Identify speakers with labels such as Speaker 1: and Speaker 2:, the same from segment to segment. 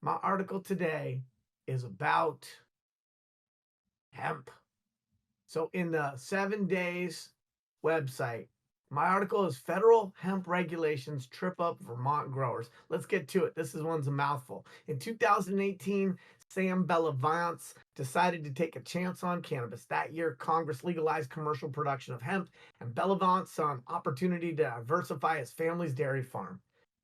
Speaker 1: My article today is about hemp. So, in the 7 Days website, my article is Federal Hemp Regulations Trip Up Vermont Growers. Let's get to it. This one's a mouthful. In 2018, Sam Bellavance decided to take a chance on cannabis. That year, Congress legalized commercial production of hemp, and Bellavance saw an opportunity to diversify his family's dairy farm.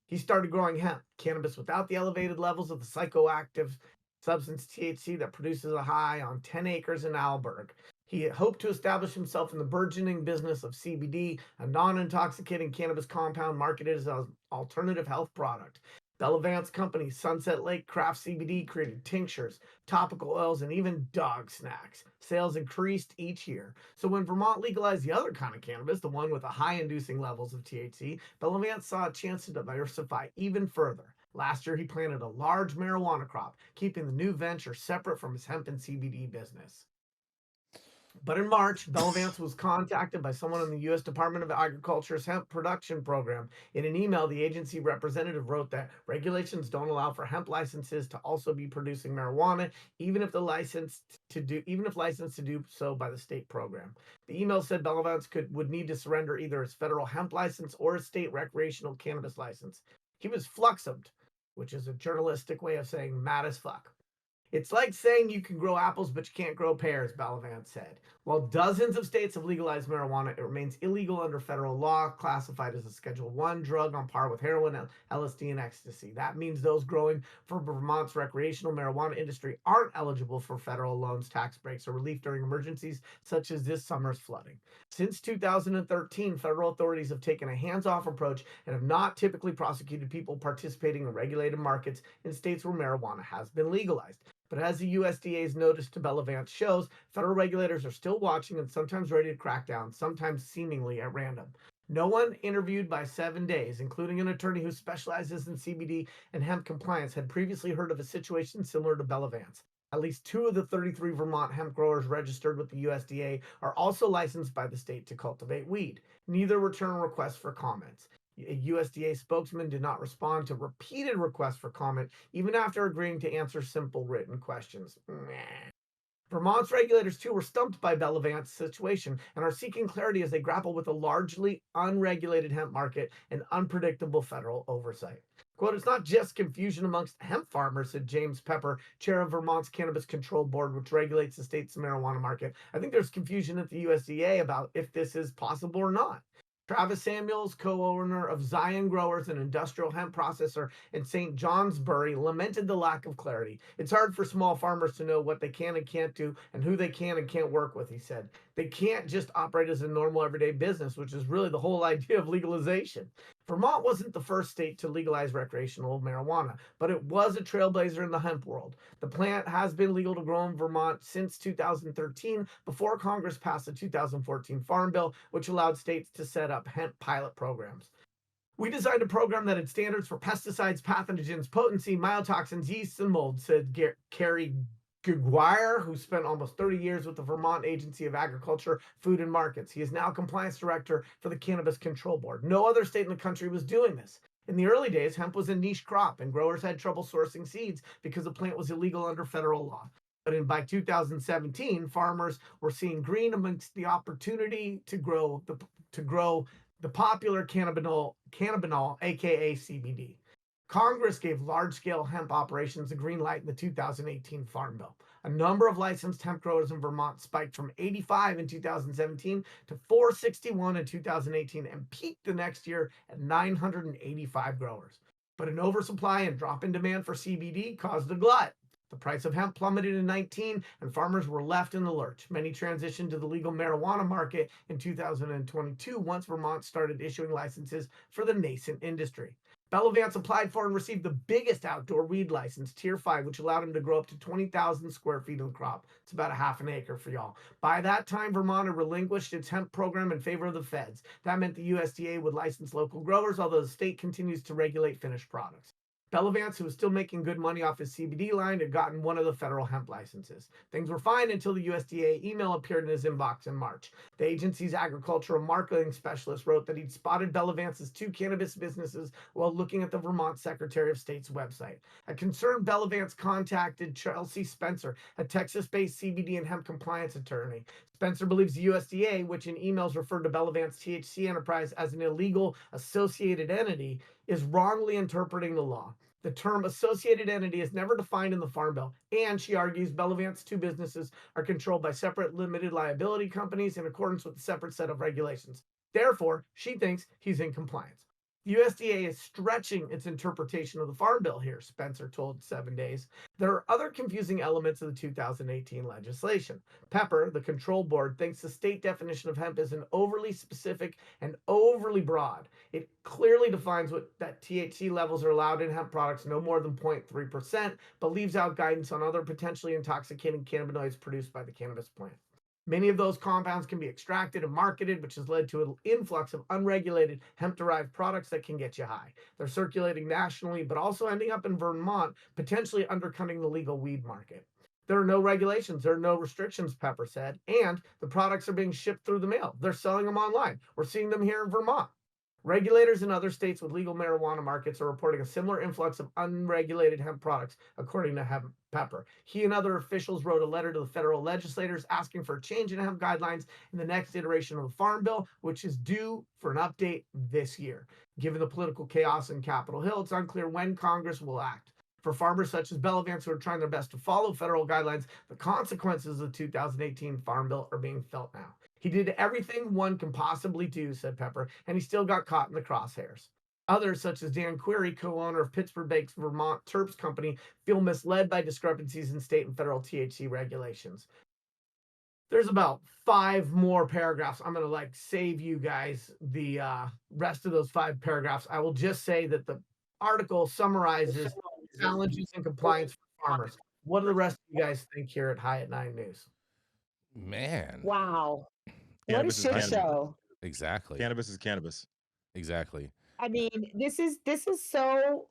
Speaker 1: He started growing hemp, cannabis without the elevated levels of the psychoactive substance THC that produces a high on 10 acres in Alberg. He hoped to establish himself in the burgeoning business of CBD, a non intoxicating cannabis compound marketed as an alternative health product. Bellavance company Sunset Lake Craft CBD created tinctures, topical oils, and even dog snacks. Sales increased each year. So when Vermont legalized the other kind of cannabis, the one with the high inducing levels of THC, Bellavance saw a chance to diversify even further. Last year, he planted a large marijuana crop, keeping the new venture separate from his hemp and CBD business. But in March, Bellavance was contacted by someone in the U.S. Department of Agriculture's hemp production program. In an email, the agency representative wrote that regulations don't allow for hemp licenses to also be producing marijuana, even if licensed to do so by the state program. The email said Bellavance would need to surrender either his federal hemp license or his state recreational cannabis license. He was fluxumed, which is a journalistic way of saying mad as fuck. It's like saying you can grow apples, but you can't grow pears, Bellavance said. While dozens of states have legalized marijuana, it remains illegal under federal law, classified as a Schedule 1 drug on par with heroin, LSD, and ecstasy. That means those growing for Vermont's recreational marijuana industry aren't eligible for federal loans, tax breaks, or relief during emergencies such as this summer's flooding. Since 2013, federal authorities have taken a hands-off approach and have not typically prosecuted people participating in regulated markets in states where marijuana has been legalized. But as the USDA's notice to Bellavance shows, federal regulators are still watching and sometimes ready to crack down, sometimes seemingly at random. No one interviewed by 7 Days, including an attorney who specializes in CBD and hemp compliance, had previously heard of a situation similar to Bellavance. At least 2 of the 33 Vermont hemp growers registered with the USDA are also licensed by the state to cultivate weed. Neither return requests for comments. A USDA spokesman did not respond to repeated requests for comment, even after agreeing to answer simple written questions. Vermont's regulators, too, were stumped by Bellavance's situation and are seeking clarity as they grapple with a largely unregulated hemp market and unpredictable federal oversight. Quote, it's not just confusion amongst hemp farmers, said James Pepper, chair of Vermont's Cannabis Control Board, which regulates the state's marijuana market. I think there's confusion at the USDA about if this is possible or not. Travis Samuels, co-owner of Zion Growers, an industrial hemp processor in St. Johnsbury, lamented the lack of clarity. It's hard for small farmers to know what they can and can't do and who they can and can't work with, he said. They can't just operate as a normal everyday business, which is really the whole idea of legalization. Vermont wasn't the first state to legalize recreational marijuana, but it was a trailblazer in the hemp world. The plant has been legal to grow in Vermont since 2013, before Congress passed the 2014 Farm Bill, which allowed states to set up hemp pilot programs. We designed a program that had standards for pesticides, pathogens, potency, mycotoxins, yeasts, and mold, said Carrie Guire, who spent almost 30 years with the Vermont Agency of Agriculture, Food and Markets. He is now compliance director for the Cannabis Control Board. No other state in the country was doing this. In the early days, hemp was a niche crop, and growers had trouble sourcing seeds because the plant was illegal under federal law. But by 2017, farmers were seeing green amongst the opportunity to grow the popular cannabinol, aka CBD. Congress gave large-scale hemp operations a green light in the 2018 Farm Bill. A number of licensed hemp growers in Vermont spiked from 85 in 2017 to 461 in 2018 and peaked the next year at 985 growers. But an oversupply and drop in demand for CBD caused a glut. The price of hemp plummeted in 19, and farmers were left in the lurch. Many transitioned to the legal marijuana market in 2022 once Vermont started issuing licenses for the nascent industry. Bellavance applied for and received the biggest outdoor weed license, Tier 5, which allowed him to grow up to 20,000 square feet of the crop. It's about a half an acre for y'all. By that time, Vermont had relinquished its hemp program in favor of the feds. That meant the USDA would license local growers, although the state continues to regulate finished products. Bellavance, who was still making good money off his CBD line, had gotten one of the federal hemp licenses. Things were fine until the USDA email appeared in his inbox in March. The agency's agricultural marketing specialist wrote that he'd spotted Bellavance's 2 cannabis businesses while looking at the Vermont Secretary of State's website. A concerned Bellavance contacted Chelsea Spencer, a Texas-based CBD and hemp compliance attorney. Spencer believes the USDA, which in emails referred to Bellavance THC enterprise as an illegal associated entity, is wrongly interpreting the law. The term associated entity is never defined in the Farm Bill, and she argues Bellavance 2 businesses are controlled by separate limited liability companies in accordance with a separate set of regulations. Therefore, she thinks he's in compliance. The USDA is stretching its interpretation of the Farm Bill here, Spencer told 7 Days. There are other confusing elements of the 2018 legislation. Pepper, the control board, thinks the state definition of hemp is an overly specific and overly broad. It clearly defines that THC levels are allowed in hemp products no more than 0.3%, but leaves out guidance on other potentially intoxicating cannabinoids produced by the cannabis plant. Many of those compounds can be extracted and marketed, which has led to an influx of unregulated hemp-derived products that can get you high. They're circulating nationally, but also ending up in Vermont, potentially undercutting the legal weed market. There are no regulations, there are no restrictions, Pepper said, and the products are being shipped through the mail. They're selling them online. We're seeing them here in Vermont. Regulators in other states with legal marijuana markets are reporting a similar influx of unregulated hemp products, according to Hemp Pepper. He and other officials wrote a letter to the federal legislators asking for a change in hemp guidelines in the next iteration of the Farm Bill, which is due for an update this year. Given the political chaos in Capitol Hill, it's unclear when Congress will act. For farmers such as Bellavance who are trying their best to follow federal guidelines, the consequences of the 2018 Farm Bill are being felt now. He did everything one can possibly do, said Pepper, and he still got caught in the crosshairs. Others, such as Dan Query, co-owner of Pittsburgh-based Vermont Terps Company, feel misled by discrepancies in state and federal THC regulations. There's about 5 more paragraphs. I'm going to save you guys the rest of those 5 paragraphs. I will just say that the article summarizes challenges in compliance for farmers. What do the rest of you guys think here at High at 9 News?
Speaker 2: Man.
Speaker 3: Wow.
Speaker 4: Cannabis is
Speaker 3: What a shit
Speaker 4: cannabis.
Speaker 3: show.
Speaker 2: Exactly.
Speaker 4: Cannabis is cannabis.
Speaker 2: Exactly.
Speaker 3: I mean, this is so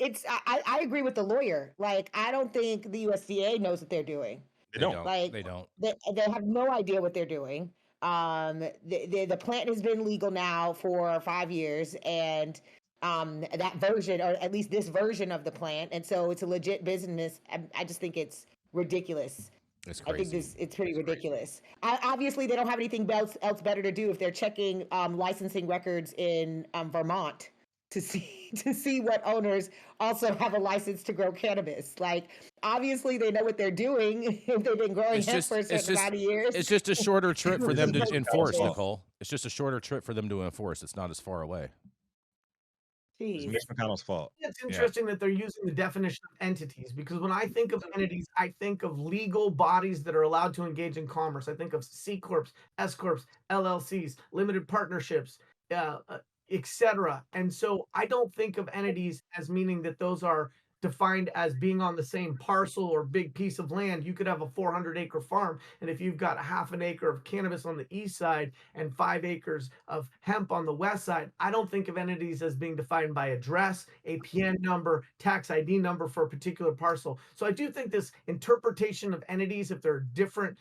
Speaker 3: I agree with the lawyer. Like, I don't think the USDA knows what they're doing.
Speaker 4: They don't.
Speaker 3: Like,
Speaker 2: They don't.
Speaker 3: They have no idea what they're doing. The plant has been legal now for 5 years, and that version, or at least this version of the plant, and so it's a legit business. I just think it's ridiculous.
Speaker 2: It's
Speaker 3: I
Speaker 2: crazy.
Speaker 3: think it's pretty ridiculous. Obviously, they don't have anything else better to do if they're checking licensing records in Vermont to see what owners also have a license to grow cannabis. Like, obviously, they know what they're doing if they've been growing hemp for a certain amount of years.
Speaker 2: It's just a shorter trip for them to
Speaker 4: It's
Speaker 2: enforce,
Speaker 4: law.
Speaker 2: Nicole. It's just a shorter trip for them to enforce. It's not as far away.
Speaker 4: It's
Speaker 3: Jeez.
Speaker 4: Mitch McConnell's fault.
Speaker 1: It's interesting that they're using the definition of entities, because when I think of entities, I think of legal bodies that are allowed to engage in commerce. I think of C corps, S corps, LLCs, limited partnerships, etc. And so I don't think of entities as meaning that those are defined as being on the same parcel or big piece of land. You could have a 400-acre farm, and if you've got a half an acre of cannabis on the east side and 5 acres of hemp on the west side, I don't think of entities as being defined by address, APN number, tax ID number for a particular parcel. So I do think this interpretation of entities, if they're different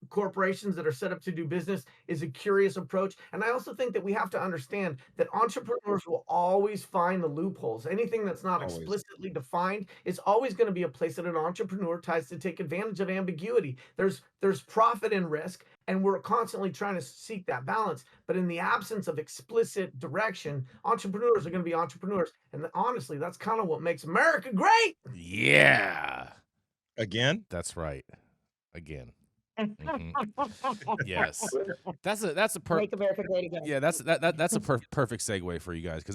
Speaker 1: corporations that are set up to do business, is a curious approach. And I also think that we have to understand that entrepreneurs will always find the loopholes. Anything that's not
Speaker 4: Always.
Speaker 1: explicitly defined is always going to be a place that an entrepreneur tries to take advantage of ambiguity. There's profit and risk, and we're constantly trying to seek that balance. But in the absence of explicit direction, entrepreneurs are going to be entrepreneurs. And honestly, that's kind of what makes America great.
Speaker 2: Yeah.
Speaker 4: Again?
Speaker 2: That's right. Again. Yes. That's a
Speaker 3: Make America great again.
Speaker 2: yeah, that's a perfect segue for you guys, because